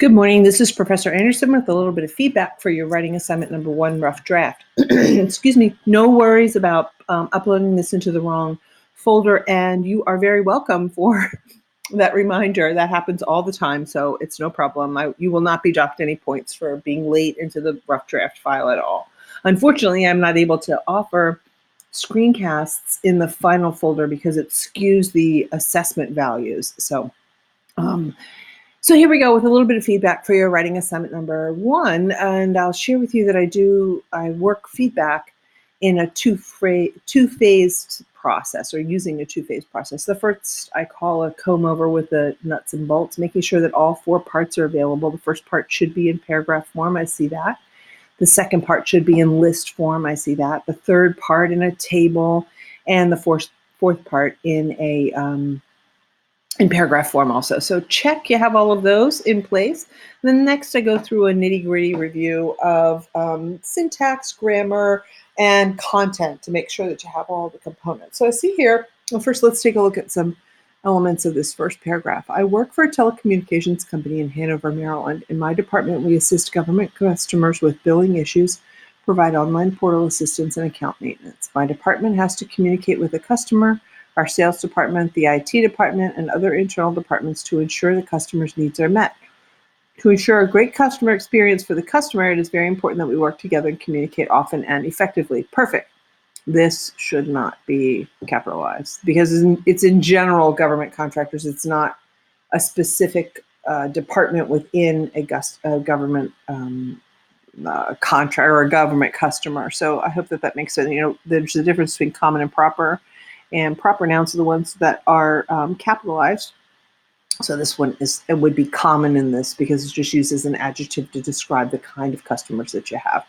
Good morning. This is Professor Anderson with a little bit of feedback for your writing assignment number 1, rough draft. Excuse me. No worries about uploading this into the wrong folder, and you are very welcome for that reminder. That happens all the time, so it's no problem. You will not be docked any points for being late into the rough draft file at all. Unfortunately, I'm not able to offer screencasts in the final folder because it skews the assessment values. So here we go with a little bit of feedback for your writing assignment number 1, and I'll share with you that I work feedback in a two-phased process, or using a two-phase process. The first I call a comb over with the nuts and bolts, making sure that all 4 parts are available. The first part should be in paragraph form. I see that. The second part should be in list form. I see that. The third part in a table, and the fourth part in paragraph form also. So check you have all of those in place. Then next I go through a nitty-gritty review of syntax, grammar, and content to make sure that you have all the components. So I see here, well, first let's take a look at some elements of this first paragraph. I work for a telecommunications company in Hanover, Maryland. In my department, we assist government customers with billing issues, provide online portal assistance, and account maintenance. My department has to communicate with the customer, our sales department, the IT department, and other internal departments to ensure the customer's needs are met. To ensure a great customer experience for the customer, it is very important that we work together and communicate often and effectively. Perfect. This should not be capitalized because it's in general government contractors. It's not a specific department within a government contract or a government customer. So I hope that makes sense. There's a difference between common and proper. And proper nouns are the ones that are capitalized. So this one would be common in this because it's just used as an adjective to describe the kind of customers that you have.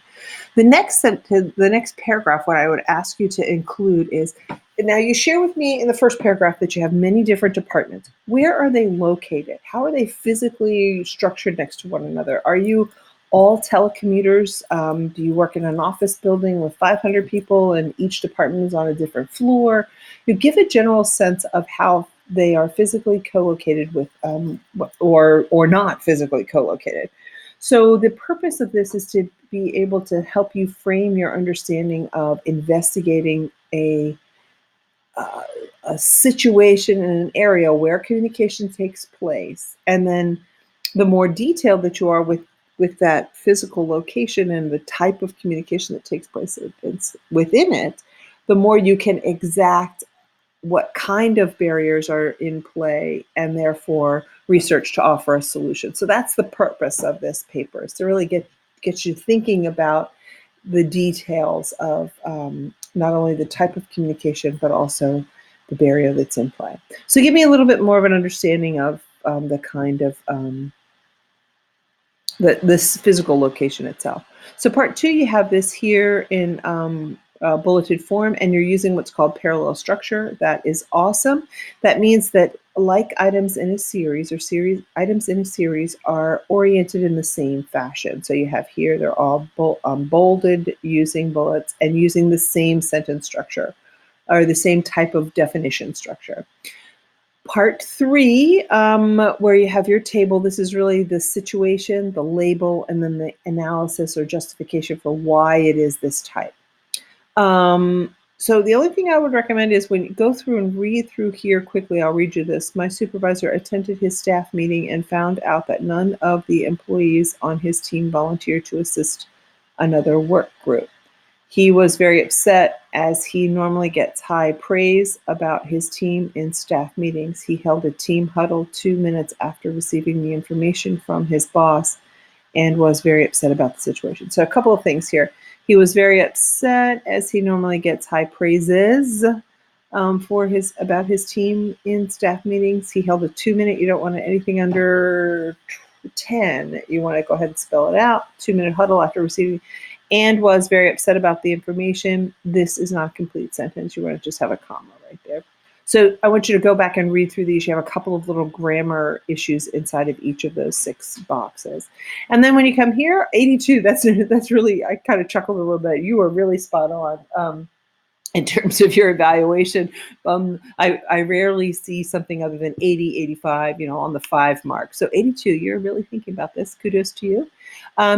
The next paragraph, what I would ask you to include is, now you share with me in the first paragraph that you have many different departments. Where are they located? How are they physically structured next to one another? Are you all telecommuters? Do you work in an office building with 500 people and each department is on a different floor? You give a general sense of how they are physically co-located with, or not physically co-located. So the purpose of this is to be able to help you frame your understanding of investigating a situation in an area where communication takes place, and then the more detailed that you are with that physical location and the type of communication that takes place within it, the more you can exact what kind of barriers are in play and therefore research to offer a solution. So that's the purpose of this paper, is to really get you thinking about the details of not only the type of communication, but also the barrier that's in play. So give me a little bit more of an understanding of the kind of this physical location itself. So part 2, you have this here in bulleted form, and you're using what's called parallel structure. That is awesome. That means that like items in a series, items in a series are oriented in the same fashion. So you have here, they're all bolded using bullets and using the same sentence structure or the same type of definition structure. Part 3, where you have your table, this is really the situation, the label, and then the analysis or justification for why it is this type. So the only thing I would recommend is when you go through and read through here quickly, I'll read you this. My supervisor attended his staff meeting and found out that none of the employees on his team volunteered to assist another work group. He was very upset as he normally gets high praise about his team in staff meetings. He held a team huddle 2 minutes after receiving the information from his boss and was very upset about the situation. So a couple of things here. He was very upset as he normally gets high praises about his team in staff meetings. He held a 2-minute, you don't want anything under 10. You want to go ahead and spell it out. 2-minute huddle after receiving, and was very upset about the information. This is not a complete sentence. You want to just have a comma right there. So I want you to go back and read through these. You have a couple of little grammar issues inside of each of those 6 boxes. And then when you come here, 82, that's really, I kind of chuckled a little bit. You were really spot on. in terms of your evaluation. I rarely see something other than 80, 85, on the 5 mark. So 82, you're really thinking about this. Kudos to you.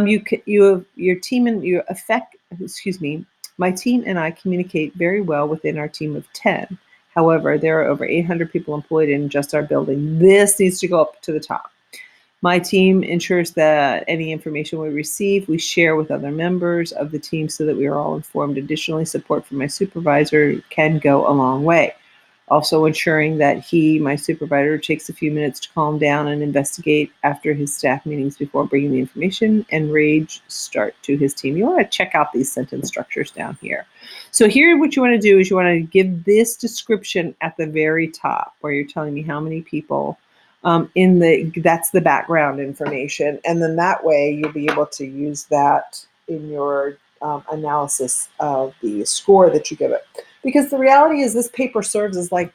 You have your team and your effect, excuse me, my team and I communicate very well within our team of 10. However, there are over 800 people employed in just our building. This needs to go up to the top. My team ensures that any information we receive, we share with other members of the team so that we are all informed. Additionally, support from my supervisor can go a long way. Also ensuring that my supervisor, takes a few minutes to calm down and investigate after his staff meetings before bringing the information and rage start to his team. You want to check out these sentence structures down here. So here what you want to do is you want to give this description at the very top where you're telling me how many people that's the background information. And then that way you'll be able to use that in your analysis of the score that you give it. Because the reality is this paper serves as like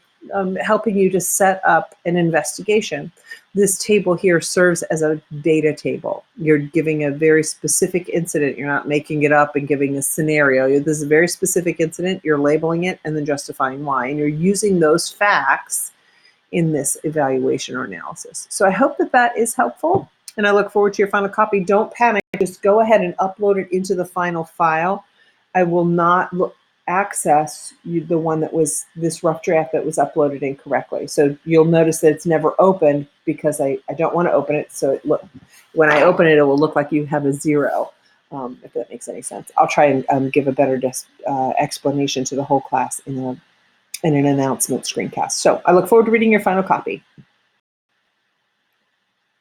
helping you to set up an investigation. This table here serves as a data table. You're giving a very specific incident. You're not making it up and giving a scenario. This is a very specific incident. You're labeling it and then justifying why. And you're using those facts in this evaluation or analysis. So I hope that that is helpful, and I look forward to your final copy. Don't panic. Just go ahead and upload it into the final file. I will not access the one that was this rough draft that was uploaded incorrectly. So you'll notice that it's never opened because I don't want to open it. So when I open it, it will look like you have a 0, if that makes any sense. I'll try and give a better explanation to the whole class in an announcement screencast. So I look forward to reading your final copy.